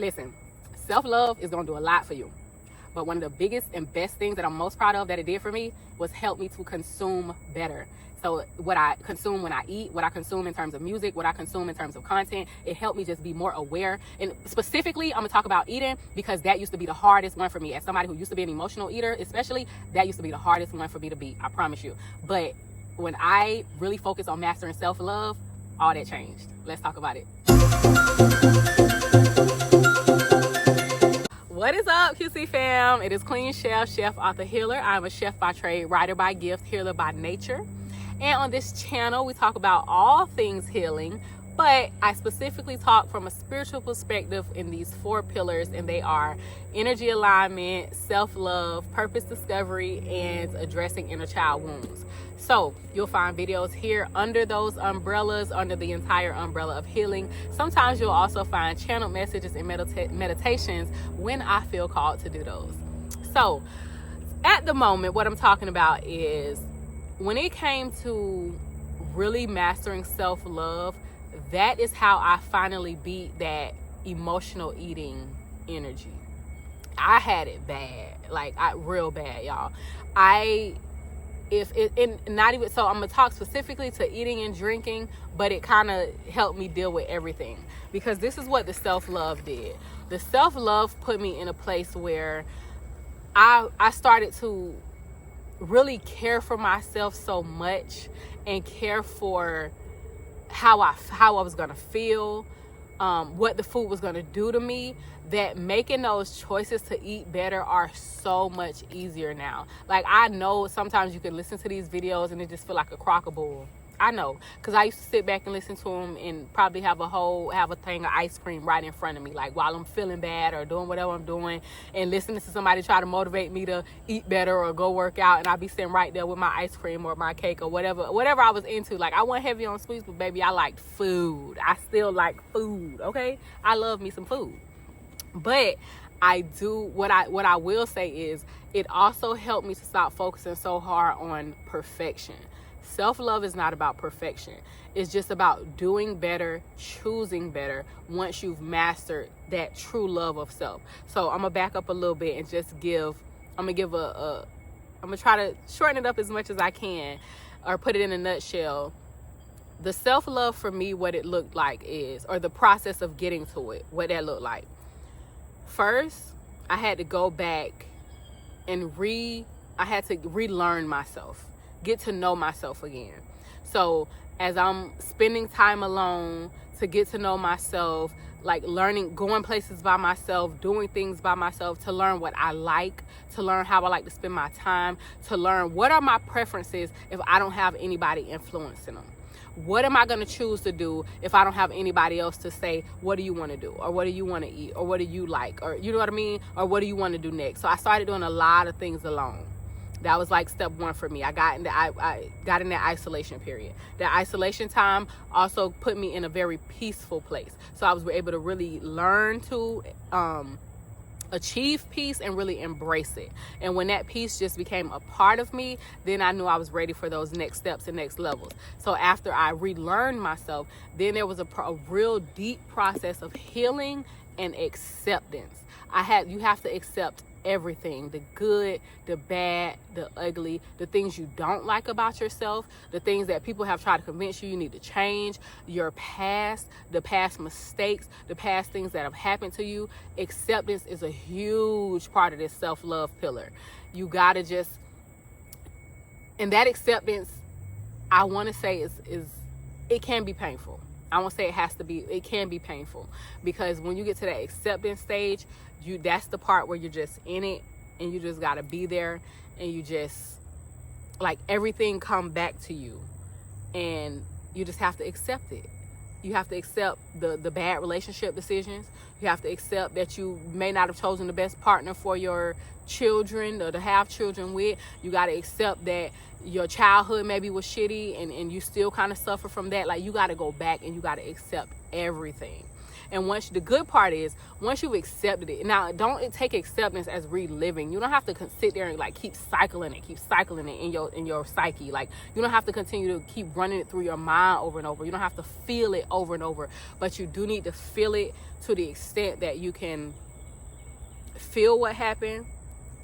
Listen, self-love is going to do a lot for you. But one of the biggest and best things that I'm most proud of that it did for me was help me to consume better. So what I consume when I eat, what I consume in terms of music, what I consume in terms of content, it helped me just be more aware. And specifically, I'm gonna talk about eating because that used to be the hardest one for me. As somebody who used to be an emotional eater, especially, that used to be the hardest one for me to beat, I promise you. But when I really focused on mastering self-love, all that changed. Let's talk about it. What is up, QC fam? It is Queen Chef, author, healer. I'm a chef by trade, writer by gift, healer by nature. And on this channel, we talk about all things healing, but I specifically talk from a spiritual perspective in these 4 pillars, and they are energy alignment, self-love, purpose discovery, and addressing inner child wounds. So you'll find videos here under those umbrellas, under the entire umbrella of healing. Sometimes you'll also find channeled messages and meditations when I feel called to do those. So at the moment, what I'm talking about is when it came to really mastering self-love, that is how I finally beat that emotional eating energy. I had it bad, real bad, y'all. I'm gonna talk specifically to eating and drinking, but it kind of helped me deal with everything, because this is what the self-love did. The self-love put me in a place where I started to really care for myself so much and care for how I was gonna feel, what the food was gonna do to me, that making those choices to eat better are so much easier now. Like, I know sometimes you can listen to these videos and it just feel like a crock of bull. I know, because I used to sit back and listen to them and probably have a thing of ice cream right in front of me, like while I'm feeling bad or doing whatever I'm doing, and listening to somebody try to motivate me to eat better or go work out, and I'd be sitting right there with my ice cream or my cake or whatever I was into. Like, I wasn't heavy on sweets, but baby, I liked food. I still like food, okay? I love me some food. But what I will say is it also helped me to stop focusing so hard on perfection. Self-love is not about perfection. It's just about doing better, choosing better once you've mastered that true love of self. So I'm gonna back up a little bit and just I'm gonna try to shorten it up as much as I can, or put it in a nutshell. The self-love for me, what it looked like is, or the process of getting to it, what that looked like. First, I had to go back and relearn myself, get to know myself again. So as I'm spending time alone to get to know myself, like learning, going places by myself, doing things by myself, to learn what I like, to learn how I like to spend my time, to learn what are my preferences if I don't have anybody influencing them. What am I going to choose to do if I don't have anybody else to say, what do you want to do? Or what do you want to eat? Or what do you like? Or you know what I mean? Or what do you want to do next? So I started doing a lot of things alone. That was like step 1 for me. I got in that isolation period. That isolation time also put me in a very peaceful place. So I was able to really learn to achieve peace and really embrace it. And when that peace just became a part of me, then I knew I was ready for those next steps and next levels. So after I relearned myself, then there was a real deep process of healing and acceptance. You have to accept everything, the good, the bad, the ugly, the things you don't like about yourself, the things that people have tried to convince you need to change, your past, the past mistakes, the past things that have happened to you. Acceptance is a huge part of this self-love pillar. You gotta just, and that acceptance, I want to say is it can be painful. I won't say it can be painful, because when you get to that acceptance stage, that's the part where you're just in it and you just got to be there, and you just, like, everything come back to you and you just have to accept it. You have to accept the bad relationship decisions. You have to accept that you may not have chosen the best partner for your children or to have children with. You got to accept that your childhood maybe was shitty and you still kind of suffer from that. Like, you got to go back and you got to accept everything. And the good part is, once you've accepted it, now don't take acceptance as reliving. You don't have to sit there and like keep cycling it in your psyche. Like, you don't have to continue to keep running it through your mind over and over. You don't have to feel it over and over, but you do need to feel it to the extent that you can feel what happened,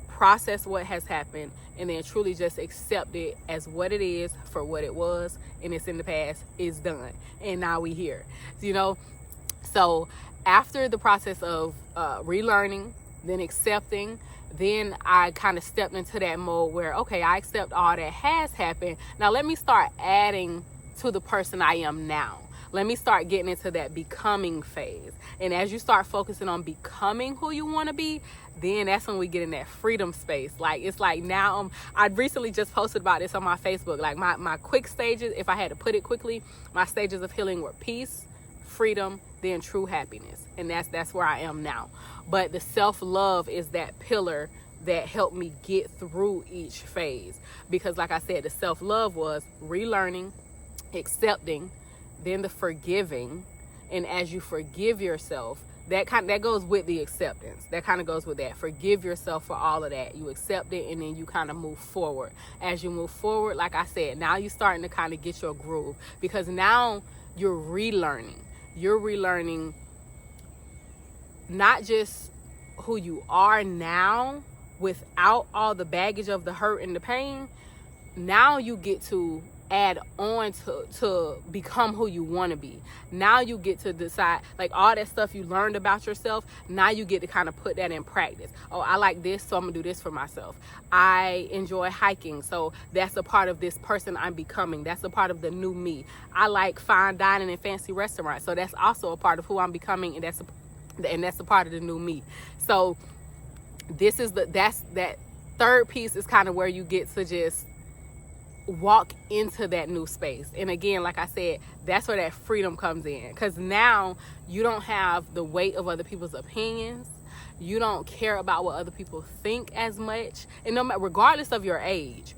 process what has happened, and then truly just accept it as what it is, for what it was, and it's in the past, it's done, and now we here, you know. So after the process of relearning, then accepting, then I kind of stepped into that mode where, okay, I accept all that has happened. Now let me start adding to the person I am now. Let me start getting into that becoming phase. And as you start focusing on becoming who you want to be, then that's when we get in that freedom space. Like, it's like now, I recently just posted about this on my Facebook. Like, my quick stages, if I had to put it quickly, my stages of healing were peace, freedom, then true happiness. And that's where I am now. But the self-love is that pillar that helped me get through each phase. Because like I said, the self-love was relearning, accepting, then the forgiving. And as you forgive yourself, that goes with the acceptance. That kind of goes with that. Forgive yourself for all of that. You accept it, and then you kind of move forward. As you move forward, like I said, now you're starting to kind of get your groove, because now you're relearning. You're relearning not just who you are now without all the baggage of the hurt and the pain. Now you get to add on to become who you want to be. Now you get to decide, like, all that stuff you learned about yourself, now you get to kind of put that in practice. Oh, I like this, so I'm gonna do this for myself. I enjoy hiking, so that's a part of this person I'm becoming. That's a part of the new me. I like fine dining and fancy restaurants, so that's also a part of who I'm becoming, and that's a part of the new me. So that third piece is kind of where you get to just walk into that new space. And again, like I said, that's where that freedom comes in, because now you don't have the weight of other people's opinions. You don't care about what other people think as much. And no matter, regardless of age,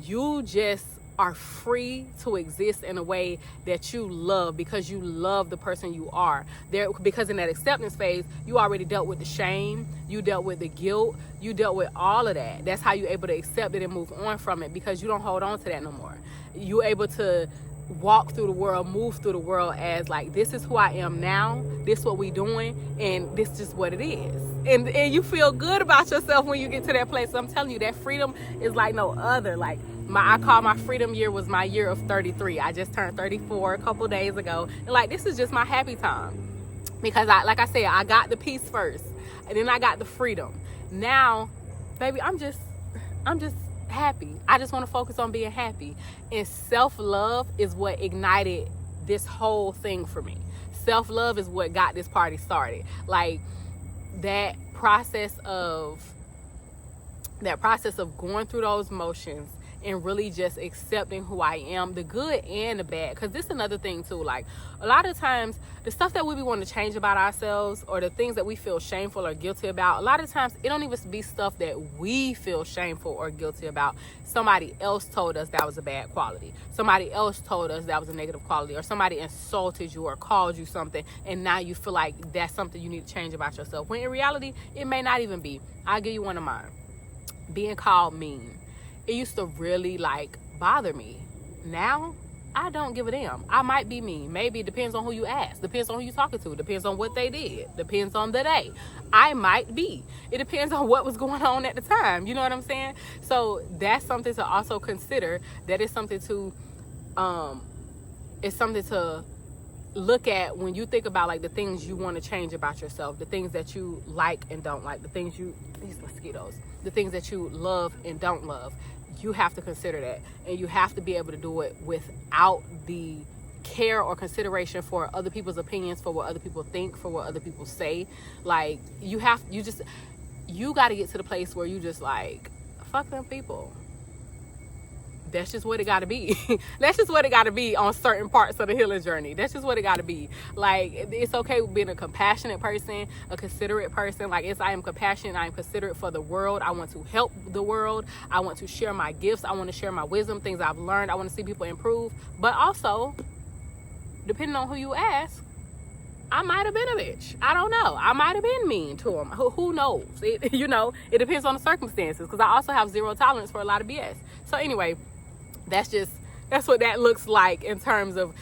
you just are free to exist in a way that you love, because you love the person you are. Because in that acceptance phase, you already dealt with the shame, you dealt with the guilt, you dealt with all of that. That's how you're able to accept it and move on from it, because you don't hold on to that no more. You're able to walk through the world, move through the world as like, this is who I am now, this is what we doing, and this is just what it is. And you feel good about yourself when you get to that place. So I'm telling you, that freedom is like no other. Like, I call my freedom year was my year of 33. I just turned 34 a couple days ago. And like, this is just my happy time. Because like I said, I got the peace first, and then I got the freedom. Now, baby, I'm just happy. I just want to focus on being happy. And self-love is what ignited this whole thing for me. Self-love is what got this party started. Like, that process of going through those motions and really just accepting who I am, the good and the bad. Because this is another thing too. Like, a lot of times, the stuff that we want to change about ourselves, or the things that we feel shameful or guilty about, a lot of times it don't even be stuff that we feel shameful or guilty about. Somebody else told us that was a bad quality. Somebody else told us that was a negative quality, or somebody insulted you or called you something, and now you feel like that's something you need to change about yourself. When in reality, it may not even be. I'll give you one of mine. Being called mean. It used to really like bother me. Now, I don't give a damn. I might be mean. Maybe it depends on who you ask. Depends on who you're talking to. Depends on what they did. Depends on the day. I might be. It depends on what was going on at the time. You know what I'm saying? So that's something to also consider. That is something to, it's something to look at when you think about like the things you want to change about yourself, the things that you like and don't like, these mosquitoes, the things that you love and don't love. You have to consider that, and you have to be able to do it without the care or consideration for other people's opinions, for what other people think, for what other people say. Like, you got to get to the place where you just like, fuck them people. That's just what it got to be. That's just what it got to be on certain parts of the healing journey. That's just what it got to be. Like, it's okay with being a compassionate person, a considerate person. Like, I am compassionate. I am considerate for the world. I want to help the world. I want to share my gifts. I want to share my wisdom, things I've learned. I want to see people improve. But also, depending on who you ask, I might have been a bitch. I don't know. I might have been mean to him. Who knows? It depends on the circumstances, because I also have zero tolerance for a lot of BS. So anyway, that's what that looks like in terms of,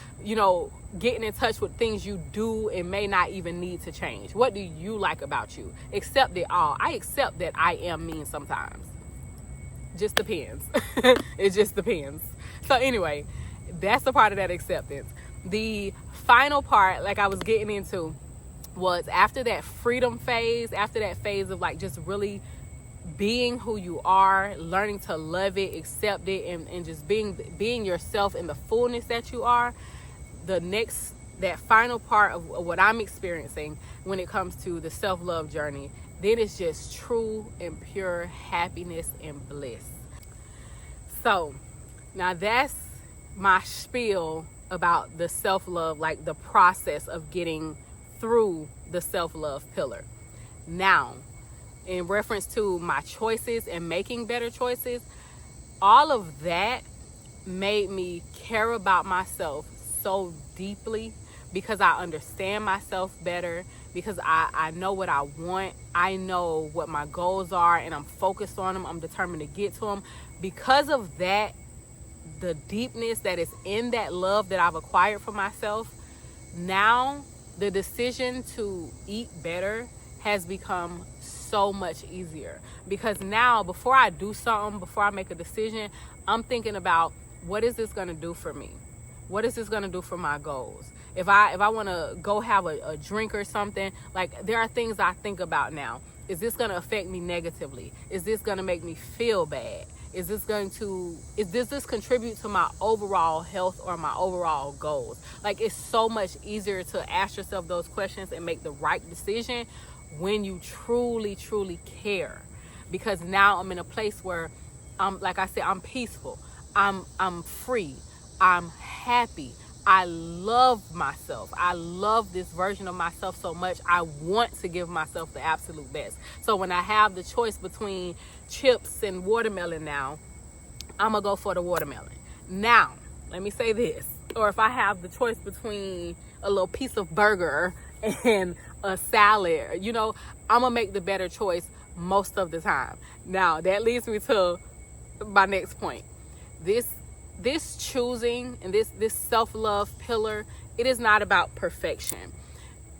getting in touch with things you do and may not even need to change. What do you like about you? Accept it all. I accept that I am mean sometimes. Just depends. It just depends. So anyway, that's the part of that acceptance. The final part, like I was getting into, was after that freedom phase, after that phase of like just really being who you are, learning to love it, accept it, and just being yourself in the fullness that you are. That final part of what I'm experiencing when it comes to the self-love journey, then it's just true and pure happiness and bliss. So now that's my spiel about the self-love, like the process of getting through the self-love pillar. Now, in reference to my choices and making better choices, all of that made me care about myself so deeply, because I understand myself better, because I know what I want. I know what my goals are, and I'm focused on them. I'm determined to get to them. Because of that, the deepness that is in that love that I've acquired for myself, now the decision to eat better has become so much easier. Because now, before I do something, before I make a decision, I'm thinking about, what is this going to do for me? What is this going to do for my goals? If I want to go have a drink or something, like, there are things I think about now. Is this going to affect me negatively? Is this going to make me feel bad? Does this contribute to my overall health or my overall goals? Like, it's so much easier to ask yourself those questions and make the right decision when you truly, truly care. Because now I'm in a place where, like I said, I'm peaceful. I'm free. I'm happy. I love myself. I love this version of myself so much. I want to give myself the absolute best. So when I have the choice between chips and watermelon now, I'm going to go for the watermelon. Now, let me say this. Or if I have the choice between a little piece of burger and a salad, I'm going to make the better choice most of the time. Now, that leads me to my next point. This choosing and this self-love pillar, it is not about perfection.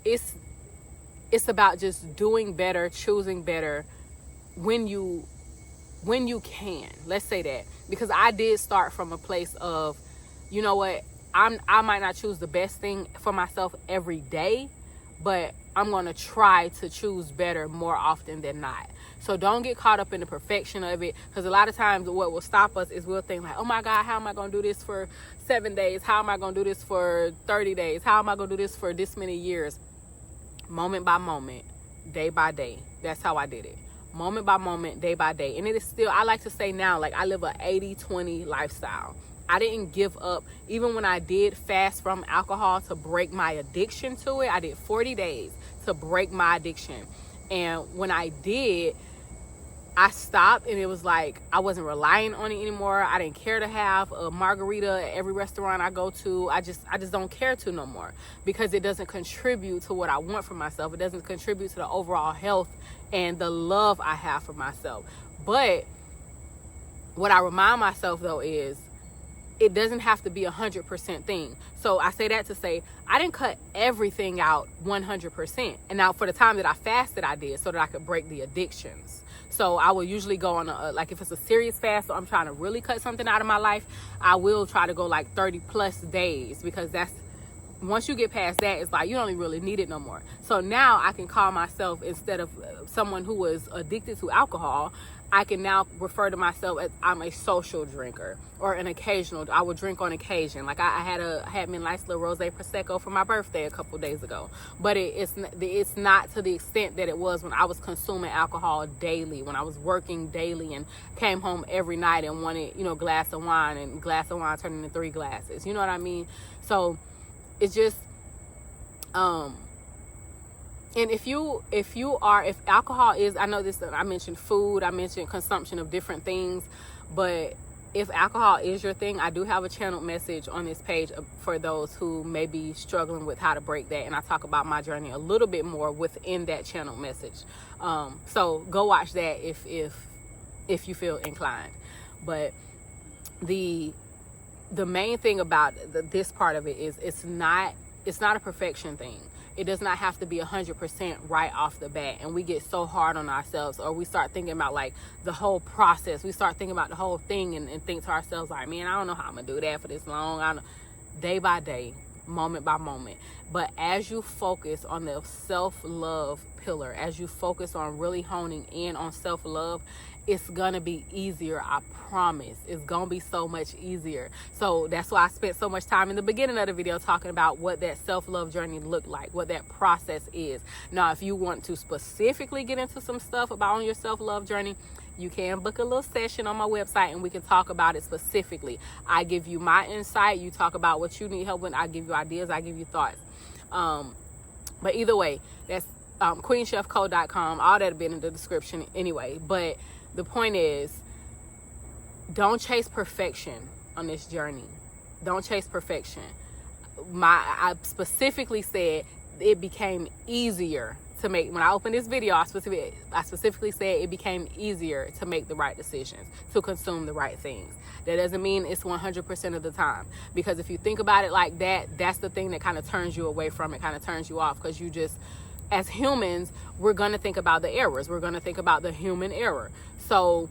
It's about just doing better, choosing better when you can. Let's say that. Because I did start from a place of, you know what, I might not choose the best thing for myself every day, but I'm going to try to choose better more often than not. So don't get caught up in the perfection of it, because a lot of times what will stop us is we'll think like, oh my God, how am I going to do this for 7 days? How am I going to do this for 30 days? How am I going to do this for this many years? Moment by moment, day by day. That's how I did it. Moment by moment, day by day. And it is still, I like to say now, like, I live a 80-20 lifestyle. I didn't give up. Even when I did fast from alcohol to break my addiction to it, I did 40 days to break my addiction. And when I did, I stopped, and it was like I wasn't relying on it anymore. I didn't care to have a margarita at every restaurant I go to. I just don't care to no more, because it doesn't contribute to what I want for myself. It doesn't contribute to the overall health and the love I have for myself. But what I remind myself though is, it doesn't have to be 100% thing. So I say that to say, I didn't cut everything out 100%. And now for the time that I fasted, I did, so that I could break the addictions. So I will usually go on like if it's a serious fast, so I'm trying to really cut something out of my life, I will try to go like 30 plus days, because that's, once you get past that, it's like you don't really need it no more. So now I can call myself, instead of someone who was addicted to alcohol, I can now refer to myself as I'm a social drinker, or an occasional. I would drink on occasion. Like I had me a nice little rosé prosecco for my birthday a couple days ago, but it's not to the extent that it was when I was consuming alcohol daily, when I was working daily and came home every night and wanted, glass of wine, and glass of wine turned into 3 glasses. You know what I mean? So it's just and if alcohol is, I know this, I mentioned food, I mentioned consumption of different things, but if alcohol is your thing, I do have a channeled message on this page for those who may be struggling with how to break that, and I talk about my journey a little bit more within that channeled message. So go watch that if you feel inclined. But the main thing about this part of it is it's not a perfection thing. It does not have to be 100% right off the bat, and we get so hard on ourselves, or we start thinking about like the whole process. We start thinking about the whole thing and think to ourselves like, man, I don't know how I'm gonna do that for this long. I don't, day by day, moment by moment. But as you focus on the self-love pillar, as you focus on really honing in on self-love, it's gonna be easier. I promise. It's gonna be so much easier. So that's why I spent so much time in the beginning of the video talking about what that self-love journey looked like, what that process is. Now, if you want to specifically get into some stuff about on your self-love journey, you can book a little session on my website and we can talk about it specifically. I give you my insight. You talk about what you need help with. I give you ideas. I give you thoughts. But either way, that's queenchefco.com. All that'll be in the description anyway. But the point is, don't chase perfection on this journey. Don't chase perfection. I specifically said it became easier to make. When I opened this video, I specifically said it became easier to make the right decisions, to consume the right things. That doesn't mean it's 100% of the time, because if you think about it like that, that's the thing that kind of turns you away from it, kind of turns you off, because you just, as humans, we're going to think about the errors. We're going to think about the human error. So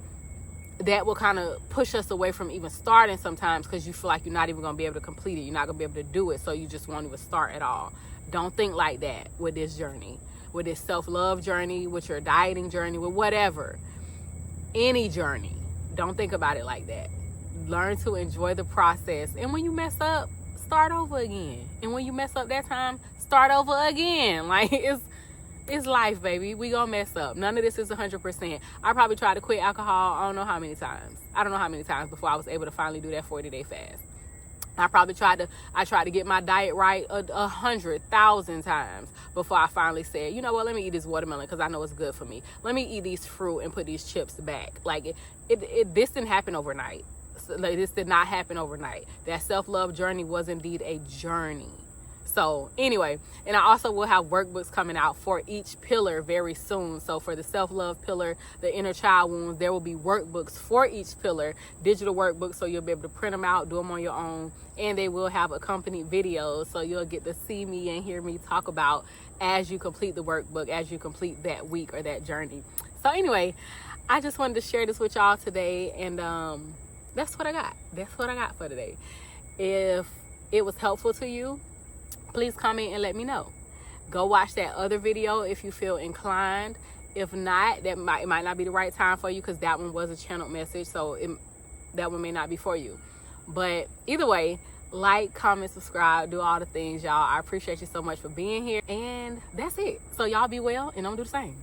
that will kind of push us away from even starting sometimes, because you feel like you're not even going to be able to complete it. You're not going to be able to do it. So you just won't even start at all. Don't think like that with this journey, with this self-love journey, with your dieting journey, with whatever, any journey. Don't think about it like that. Learn to enjoy the process. And when you mess up, start over again. And when you mess up that time, start over again. Like, it's life, baby. We gonna mess up. None of this is 100%. I probably tried to quit alcohol, I don't know how many times. I don't know how many times before I was able to finally do that 40-day fast. I tried to get my diet right 100,000 times before I finally said, you know what, let me eat this watermelon because I know it's good for me. Let me eat these fruit and put these chips back. Like, this didn't happen overnight. Like, this did not happen overnight. That self-love journey was indeed a journey. So anyway, and I also will have workbooks coming out for each pillar very soon. So for the self-love pillar, the inner child wounds, there will be workbooks for each pillar, digital workbooks, so you'll be able to print them out, do them on your own, and they will have accompanied videos, so you'll get to see me and hear me talk about as you complete the workbook, as you complete that week or that journey. So anyway, I just wanted to share this with y'all today, and that's what I got. That's what I got for today. If it was helpful to you, please comment and let me know. Go watch that other video if you feel inclined. If not, it might not be the right time for you, because that one was a channeled message, so that one may not be for you. But either way, like, comment, subscribe, do all the things, y'all. I appreciate you so much for being here, and that's it. So y'all be well, and don't do the same.